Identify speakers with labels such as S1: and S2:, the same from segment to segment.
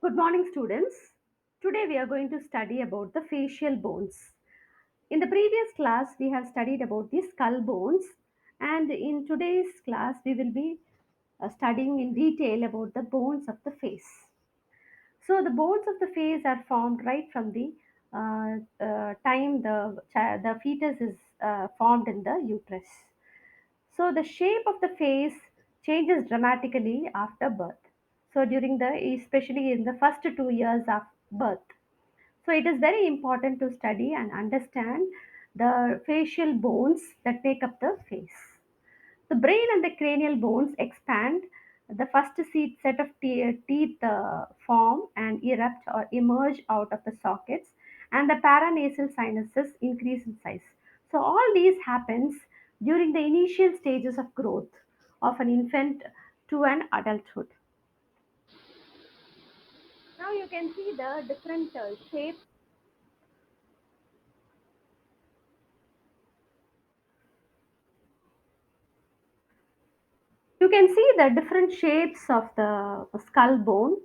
S1: Good morning, students. Today we are going to study about the facial bones. In the previous class, we have studied about the skull bones, and in today's class, we will be studying in detail about the bones of the face. So, the bones of the face are formed right from the time the fetus is formed in the uterus. So the shape of the face changes dramatically after birth. So during the especially in the first 2 years of birth. So it is very important to study and understand the facial bones that make up the face. The brain and the cranial bones expand. The first set of teeth form and erupt or emerge out of the sockets, and the paranasal sinuses increase in size. So, all these happens during the initial stages of growth of an infant to an adulthood. Now, you can see the different shapes. You can see the different shapes of the skull bone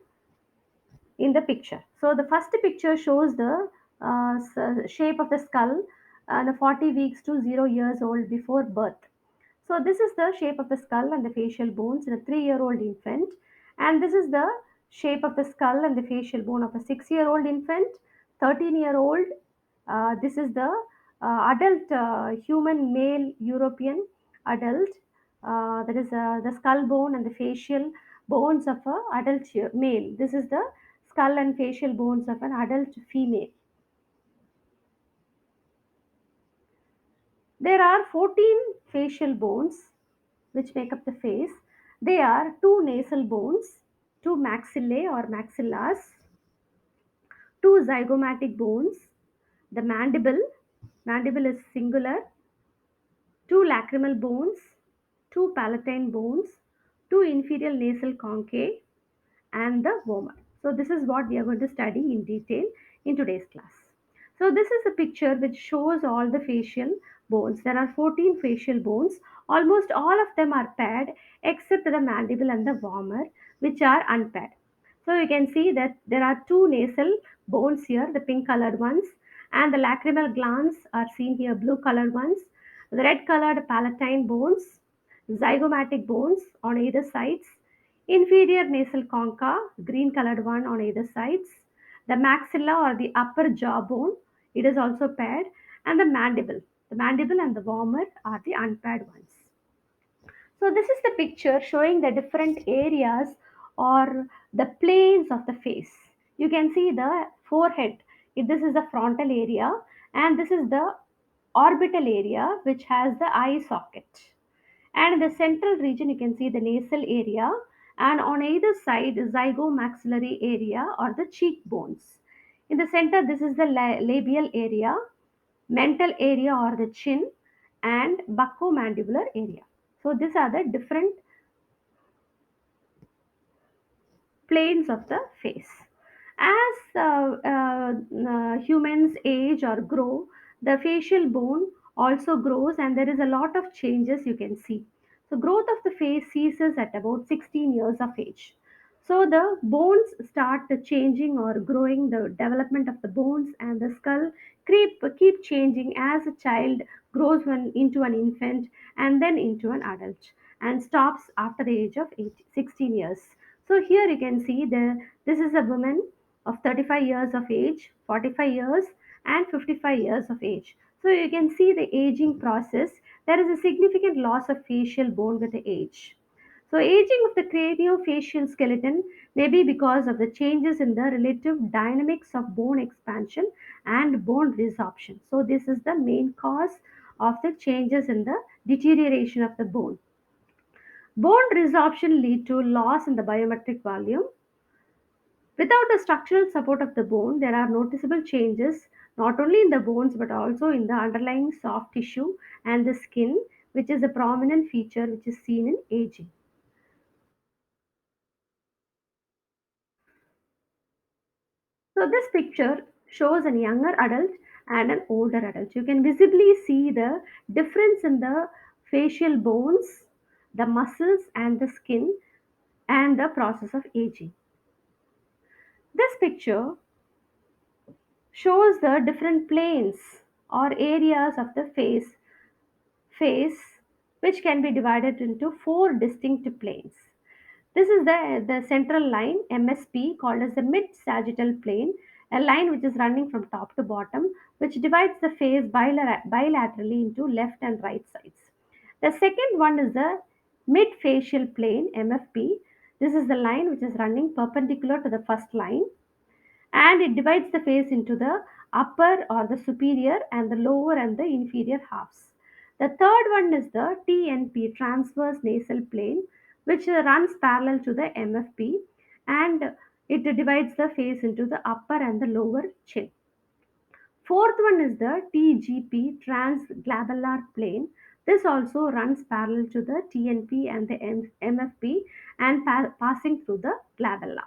S1: in the picture. So the first picture shows the shape of the skull the 40 weeks to 0 years old before birth. So this is the shape of the skull and the facial bones in a 3-year-old infant, and this is the shape of the skull and the facial bone of a 6-year-old infant, 13-year-old. This is the adult human male European adult. That is the skull bone and the facial bones of a adult male. This is the skull and facial bones of an adult female. There are 14 facial bones which make up the face. They are two nasal bones, two maxillae or maxillas, two zygomatic bones, the mandible is singular, two lacrimal bones, two palatine bones, two inferior nasal conchae, and the vomer. So this is what we are going to study in detail in today's class. So this is a picture which shows all the facial bones. There are 14 facial bones. Almost all of them are paired except the mandible and the vomer, which are unpaired. So you can see that there are two nasal bones here, the pink colored ones, and the lacrimal glands are seen here, blue colored ones, the red colored palatine bones, zygomatic bones on either sides, inferior nasal concha, green colored one on either sides, the maxilla or the upper jawbone, it is also paired, and the mandible. The mandible and the vomer are the unpaired ones. So this is the picture showing the different areas or the planes of the face. You can see the forehead. This is the frontal area, and this is the orbital area which has the eye socket. And in the central region, you can see the nasal area, and on either side, zygomaxillary area or the cheekbones. In the center, this is the labial area, mental area or the chin, and buccomandibular area. So these are the different planes of the face. As humans age or grow, the facial bone also grows, and there is a lot of changes you can see. So, growth of the face ceases at about 16 years of age. So, the bones start changing or growing, the development of the bones and the skull keep changing as a child grows into an infant and then into an adult and stops after the age of 16 years. So here you can see this is a woman of 35 years of age, 45 years, and 55 years of age. So you can see the aging process. There is a significant loss of facial bone with the age. So aging of the craniofacial skeleton may be because of the changes in the relative dynamics of bone expansion and bone resorption. So this is the main cause of the changes in the deterioration of the bone. Bone resorption lead to loss in the biometric volume. Without the structural support of the bone, there are noticeable changes not only in the bones but also in the underlying soft tissue and the skin, which is a prominent feature which is seen in aging. So this picture shows a younger adult and an older adult. You can visibly see the difference in the facial bones, the muscles and the skin and the process of aging. This picture shows the different planes or areas of the face which can be divided into four distinct planes. This is the central line MSP called as the mid sagittal plane, a line which is running from top to bottom, which divides the face bilaterally into left and right sides. The second one is the mid facial plane MFP. This is the line which is running perpendicular to the first line, and it divides the face into the upper or the superior and the lower and the inferior halves. The third one is the TNP, transverse nasal plane, which runs parallel to the MFP, and it divides the face into the upper and the lower chin. Fourth one is the TGP, transglabellar plane. This also runs parallel to the TNP and the MFP and passing through the glabella.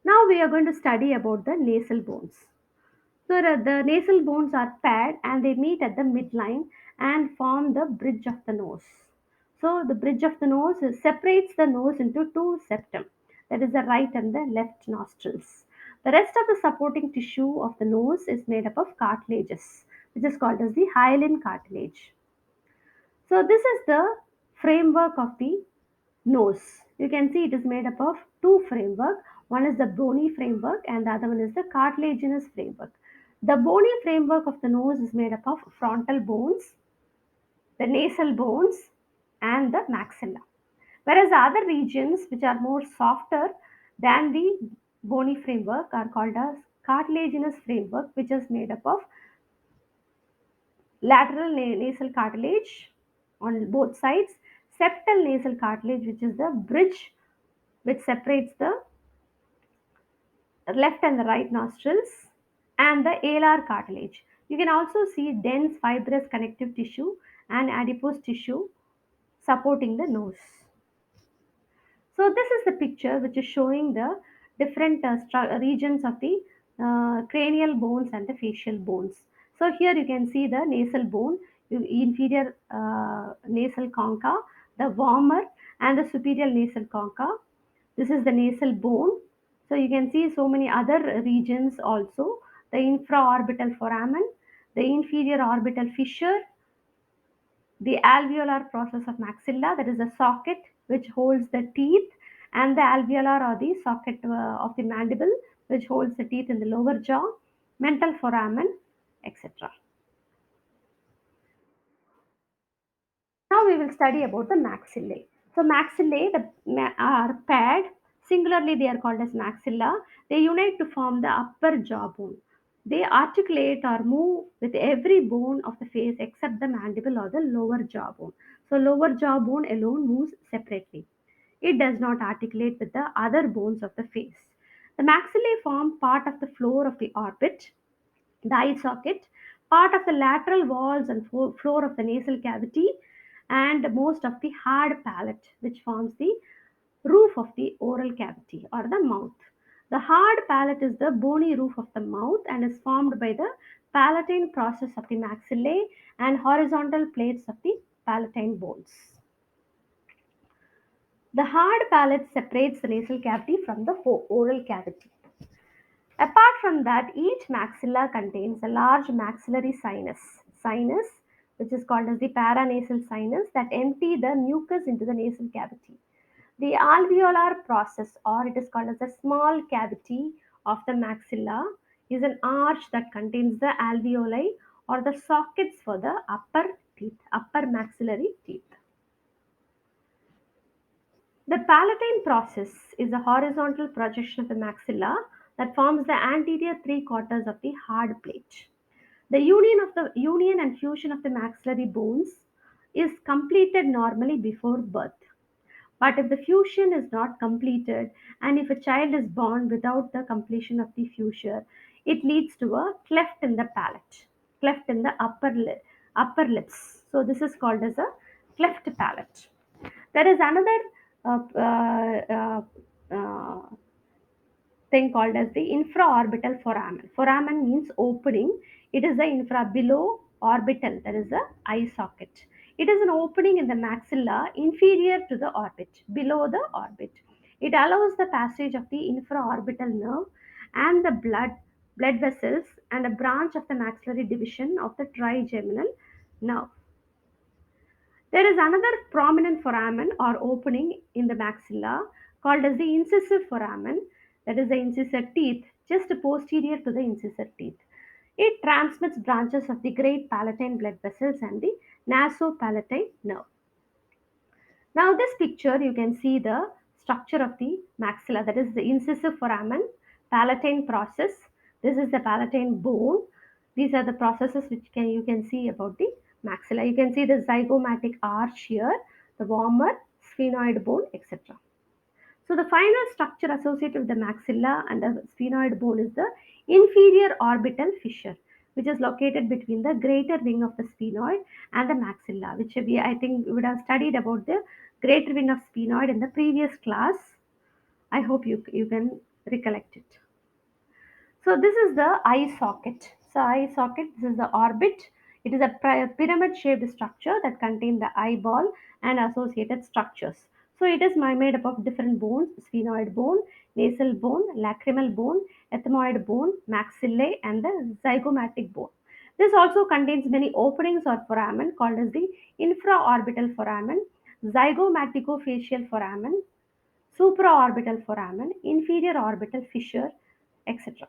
S1: Now we are going to study about the nasal bones. So the nasal bones are paired and they meet at the midline and form the bridge of the nose. So the bridge of the nose separates the nose into two septum, that is the right and the left nostrils. The rest of the supporting tissue of the nose is made up of cartilages, which is called as the hyaline cartilage. So this is the framework of the nose. You can see it is made up of two framework. One is the bony framework and the other one is the cartilaginous framework. The bony framework of the nose is made up of frontal bones, the nasal bones, and the maxilla. Whereas the other regions which are more softer than the bony framework are called as cartilaginous framework, which is made up of lateral nasal cartilage on both sides, septal nasal cartilage, which is the bridge which separates the left and the right nostrils, and the alar cartilage. You can also see dense fibrous connective tissue and adipose tissue supporting the nose. So this is the picture which is showing the different regions of the cranial bones and the facial bones. So here you can see the nasal bone, inferior nasal concha, the warmer and the superior nasal concha. This is the nasal bone. So you can see so many other regions also. The infraorbital foramen, the inferior orbital fissure, the alveolar process of maxilla, that is the socket which holds the teeth, and the alveolar or the socket of the mandible which holds the teeth in the lower jaw, mental foramen, etc. Now we will study about the maxillae. So maxillae are paired. Singularly, they are called as maxilla. They unite to form the upper jawbone. They articulate or move with every bone of the face except the mandible or the lower jawbone. So lower jawbone alone moves separately. It does not articulate with the other bones of the face. The maxillae form part of the floor of the orbit, the eye socket, part of the lateral walls and floor of the nasal cavity, and most of the hard palate, which forms the roof of the oral cavity or the mouth. The hard palate is the bony roof of the mouth and is formed by the palatine process of the maxillae and horizontal plates of the palatine bones. The hard palate separates the nasal cavity from the oral cavity. Apart from that, each maxilla contains a large maxillary sinus, which is called as the paranasal sinus, that empty the mucus into the nasal cavity. The alveolar process, or it is called as the small cavity of the maxilla, is an arch that contains the alveoli or the sockets for the upper teeth, upper maxillary teeth. The palatine process is a horizontal projection of the maxilla that forms the anterior three quarters of the hard plate. The union and fusion of the maxillary bones is completed normally before birth. But if the fusion is not completed and if a child is born without the completion of the fusure, it leads to a cleft in the palate, cleft in the upper lips. So this is called as a cleft palate. There is another uh, uh, uh, thing called as the infraorbital foramen. Foramen means opening. It is the infra below orbital, that is the eye socket. It is an opening in the maxilla inferior to the orbit, below the orbit. It allows the passage of the infraorbital nerve and the blood vessels and a branch of the maxillary division of the trigeminal nerve. There is another prominent foramen or opening in the maxilla called as the incisive foramen, that is the incisor teeth, just posterior to the incisor teeth. It transmits branches of the great palatine blood vessels and the nasopalatine nerve. Now, this picture you can see the structure of the maxilla, that is the incisive foramen, palatine process. This is the palatine bone. These are the processes which you can see about the maxilla. You can see the zygomatic arch here, the warmer sphenoid bone, etc. So the final structure associated with the maxilla and the sphenoid bone is the inferior orbital fissure, which is located between the greater wing of the sphenoid and the maxilla, which I think we would have studied about the greater wing of sphenoid in the previous class. I hope you can recollect it. So this is the eye socket. So eye socket, this is the orbit. It is a pyramid shaped structure that contains the eyeball and associated structures. So it is made up of different bones: sphenoid bone, nasal bone, lacrimal bone, ethmoid bone, maxillae, and the zygomatic bone. This also contains many openings or foramen called as the infraorbital foramen, zygomaticofacial foramen, supraorbital foramen, inferior orbital fissure, etc.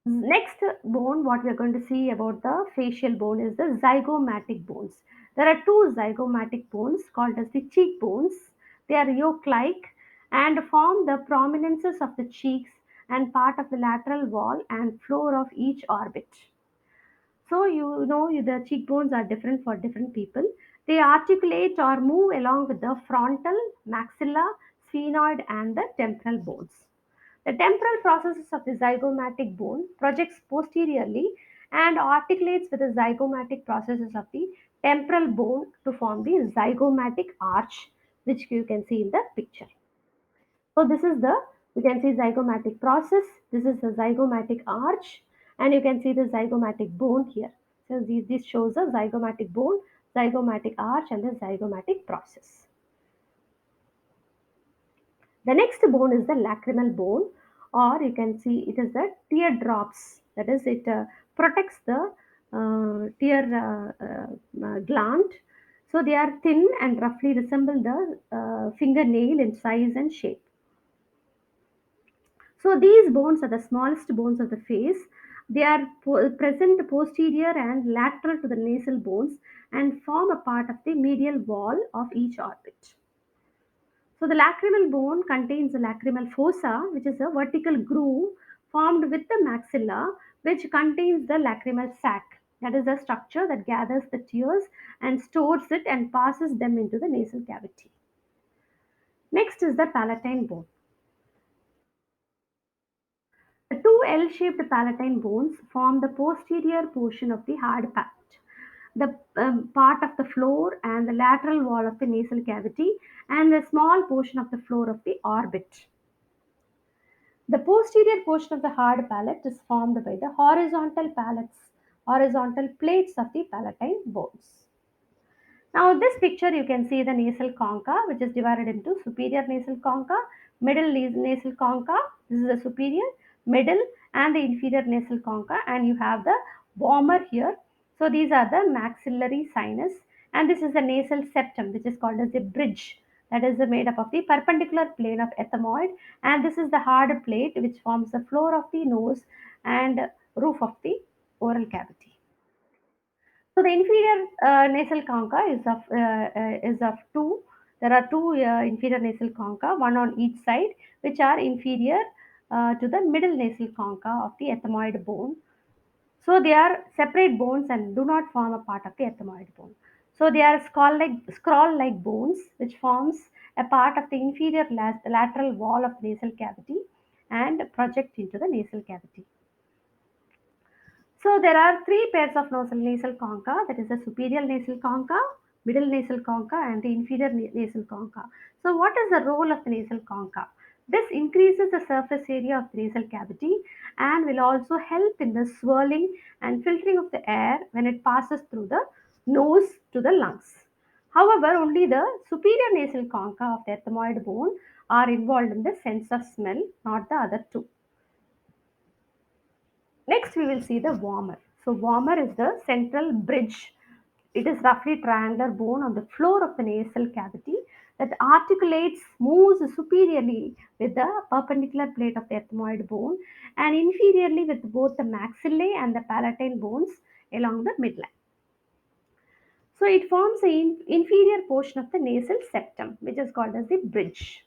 S1: Next bone, what we are going to see about the facial bone is the zygomatic bones. There are two zygomatic bones called as the cheekbones. They are yolk-like and form the prominences of the cheeks and part of the lateral wall and floor of each orbit. So you know the cheekbones are different for different people. They articulate or move along with the frontal, maxilla, sphenoid, and the temporal bones. The temporal processes of the zygomatic bone projects posteriorly and articulates with the zygomatic processes of the temporal bone to form the zygomatic arch, which you can see in the picture. So this is the, you can see zygomatic process. This is the zygomatic arch, and you can see the zygomatic bone here. So this shows the zygomatic bone, zygomatic arch, and the zygomatic process. The next bone is the lacrimal bone, or you can see it is the teardrops. That is, it protects the tear gland. So they are thin and roughly resemble the fingernail in size and shape. So these bones are the smallest bones of the face. They are present posterior and lateral to the nasal bones and form a part of the medial wall of each orbit. So the lacrimal bone contains the lacrimal fossa, which is a vertical groove formed with the maxilla, which contains the lacrimal sac. That is a structure that gathers the tears and stores it and passes them into the nasal cavity. Next is the palatine bone. The two L-shaped palatine bones form the posterior portion of the hard palate, the part of the floor and the lateral wall of the nasal cavity, and the small portion of the floor of the orbit. The posterior portion of the hard palate is formed by the horizontal plates of the palatine bones. Now, this picture you can see the nasal concha, which is divided into superior nasal concha, middle nasal concha. This is the superior, middle, and the inferior nasal concha, and you have the bomber here. So these are the maxillary sinus, and this is the nasal septum, which is called as the bridge. That is made up of the perpendicular plane of ethmoid, and this is the hard plate which forms the floor of the nose and roof of the oral cavity. So the inferior nasal concha is of two. There are two inferior nasal concha, one on each side, which are inferior to the middle nasal concha of the ethmoid bone. So they are separate bones and do not form a part of the ethmoid bone. So they are scroll-like bones, which forms a part of the inferior lateral wall of the nasal cavity and project into the nasal cavity. So there are three pairs of nasal concha, that is the superior nasal concha, middle nasal concha, and the inferior nasal concha. So what is the role of the nasal concha? This increases the surface area of the nasal cavity and will also help in the swirling and filtering of the air when it passes through the nose to the lungs. However, only the superior nasal concha of the ethmoid bone are involved in the sense of smell, not the other two. Next, we will see the warmer. So, warmer is the central bridge. It is roughly triangular bone on the floor of the nasal cavity that articulates, moves superiorly with the perpendicular plate of the ethmoid bone and inferiorly with both the maxillae and the palatine bones along the midline. So, it forms the inferior portion of the nasal septum, which is called as the bridge.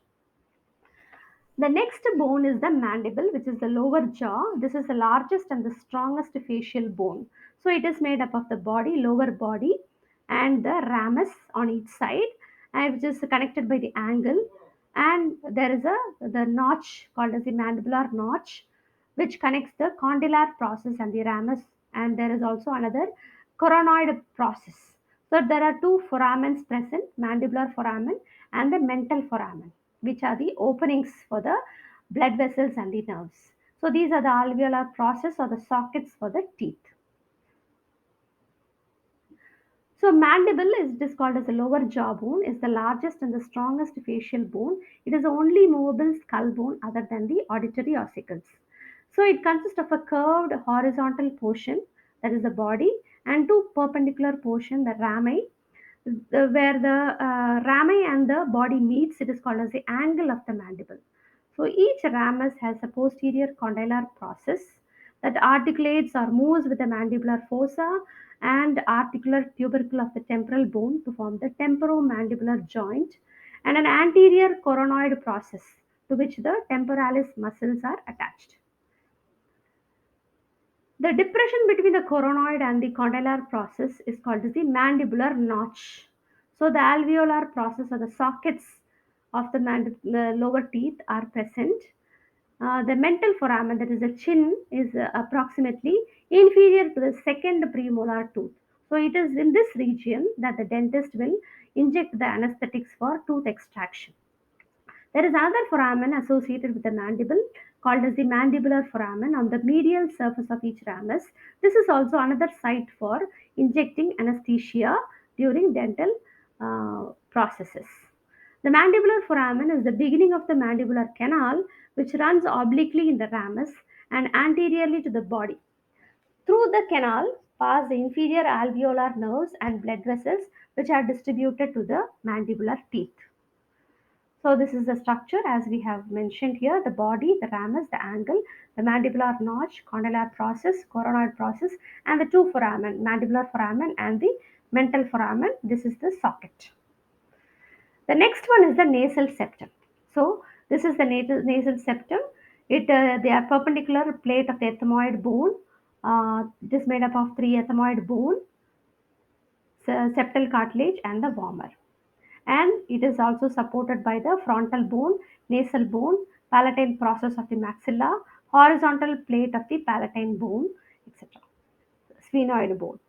S1: The next bone is the mandible, which is the lower jaw. This is the largest and the strongest facial bone. So it is made up of the body, lower body, and the ramus on each side, and which is connected by the angle. And there is a the notch called as the mandibular notch, which connects the condylar process and the ramus. And there is also another coronoid process. So there are two foramens present, mandibular foramen and the mental foramen, which are the openings for the blood vessels and the nerves. So these are the alveolar process or the sockets for the teeth. So mandible is just called as the lower jaw bone, is the largest and the strongest facial bone. It is the only movable skull bone other than the auditory ossicles. So it consists of a curved horizontal portion, that is the body, and two perpendicular portion, the rami, where the rami and the body meets. It is called as the angle of the mandible. So each ramus has a posterior condylar process that articulates or moves with the mandibular fossa and articular tubercle of the temporal bone to form the temporomandibular joint, and an anterior coronoid process to which the temporalis muscles are attached. The depression between the coronoid and the condylar process is called as the mandibular notch. So the alveolar process or the sockets of the lower teeth are present. The mental foramen, that is the chin, is approximately inferior to the second premolar tooth. So it is in this region that the dentist will inject the anesthetics for tooth extraction. There is another foramen associated with the mandible called as the mandibular foramen on the medial surface of each ramus. This is also another site for injecting anesthesia during dental processes. The mandibular foramen is the beginning of the mandibular canal, which runs obliquely in the ramus and anteriorly to the body. Through the canal pass the inferior alveolar nerves and blood vessels, which are distributed to the mandibular teeth. So this is the structure as we have mentioned here: the body, the ramus, the angle, the mandibular notch, condylar process, coronoid process, and the two foramen, mandibular foramen and the mental foramen. This is the socket. The next one is the nasal septum. So this is the nasal septum. They are perpendicular plate of the ethmoid bone. It is made up of three: ethmoid bone, septal cartilage, and the warmer. And it is also supported by the frontal bone, nasal bone, palatine process of the maxilla, horizontal plate of the palatine bone, etc. Sphenoid bone.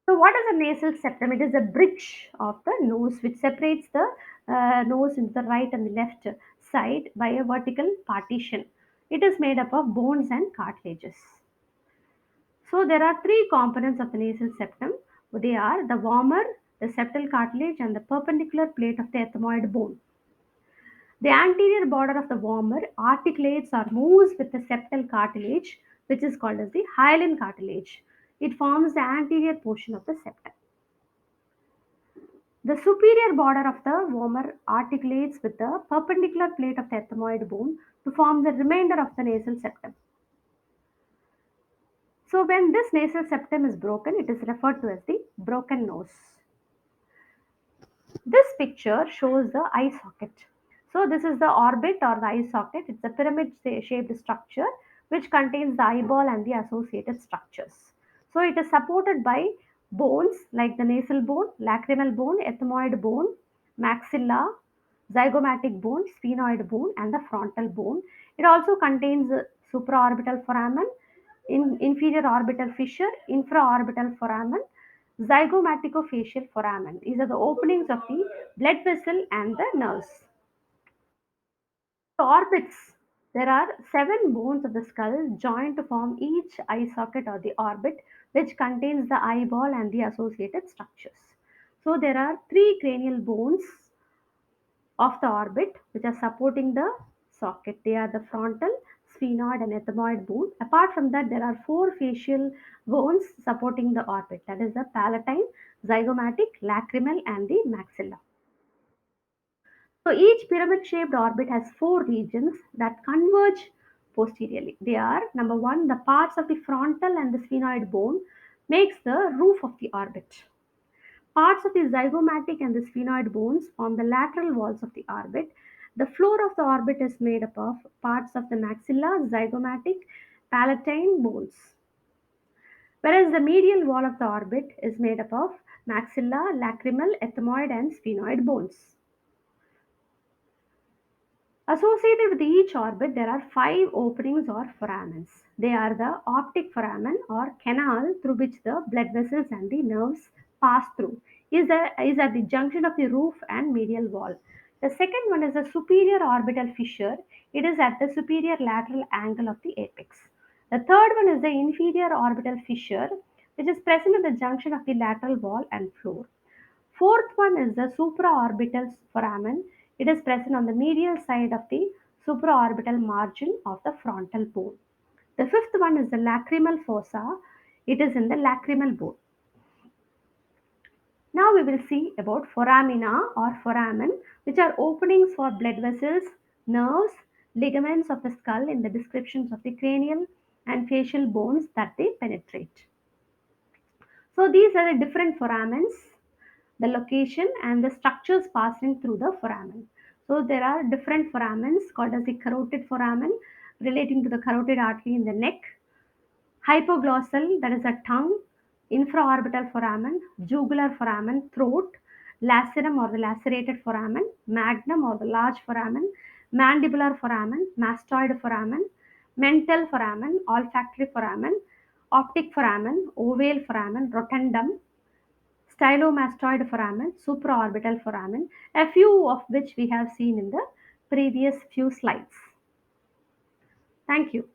S1: So, what is a nasal septum? It is a bridge of the nose which separates the nose into the right and the left side by a vertical partition. It is made up of bones and cartilages. So there are three components of the nasal septum. They are the warmer, the septal cartilage, and the perpendicular plate of the ethmoid bone. The anterior border of the warmer articulates or moves with the septal cartilage, which is called as the hyaline cartilage. It forms the anterior portion of the septum. The superior border of the warmer articulates with the perpendicular plate of the ethmoid bone to form the remainder of the nasal septum. So when this nasal septum is broken, it is referred to as the broken nose. This picture shows the eye socket. So this is the orbit or the eye socket. It's a pyramid shaped structure which contains the eyeball and the associated structures. So it is supported by bones like the nasal bone, lacrimal bone, ethmoid bone, maxilla, zygomatic bone, sphenoid bone, and the frontal bone. It also contains supraorbital foramen, inferior orbital fissure, infraorbital foramen, zygomaticofacial foramen. These are the openings of the blood vessel and the nerves. The orbits. There are seven bones of the skull joined to form each eye socket or the orbit which contains the eyeball and the associated structures. So there are three cranial bones of the orbit which are supporting the socket. They are the frontal, sphenoid, and ethmoid bone. Apart from that, there are four facial bones supporting the orbit. That is the palatine, zygomatic, lacrimal, and the maxilla. So each pyramid shaped orbit has four regions that converge posteriorly. They are number one, the parts of the frontal and the sphenoid bone makes the roof of the orbit. Parts of the zygomatic and the sphenoid bones form the lateral walls of the orbit. The floor of the orbit is made up of parts of the maxilla, zygomatic, palatine bones, whereas the medial wall of the orbit is made up of maxilla, lacrimal, ethmoid, and sphenoid bones. Associated with each orbit, there are five openings or foramens. They are the optic foramen or canal through which the blood vessels and the nerves pass through. Is at the junction of the roof and medial wall. The second one is the superior orbital fissure. It is at the superior lateral angle of the apex. The third one is the inferior orbital fissure, which is present at the junction of the lateral wall and floor. Fourth one is the supraorbital foramen. It is present on the medial side of the supraorbital margin of the frontal bone. The fifth one is the lacrimal fossa. It is in the lacrimal bone. Now we will see about foramina or foramen, which are openings for blood vessels, nerves, ligaments of the skull in the descriptions of the cranial and facial bones that they penetrate. So these are the different foramens, the location and the structures passing through the foramen. So there are different foramens called as the carotid foramen relating to the carotid artery in the neck, hypoglossal, that is a tongue, infraorbital foramen, jugular foramen, throat, lacerum or the lacerated foramen, magnum or the large foramen, mandibular foramen, mastoid foramen, mental foramen, olfactory foramen, optic foramen, ovale foramen, rotundum, stylomastoid foramen, supraorbital foramen, a few of which we have seen in the previous few slides. Thank you.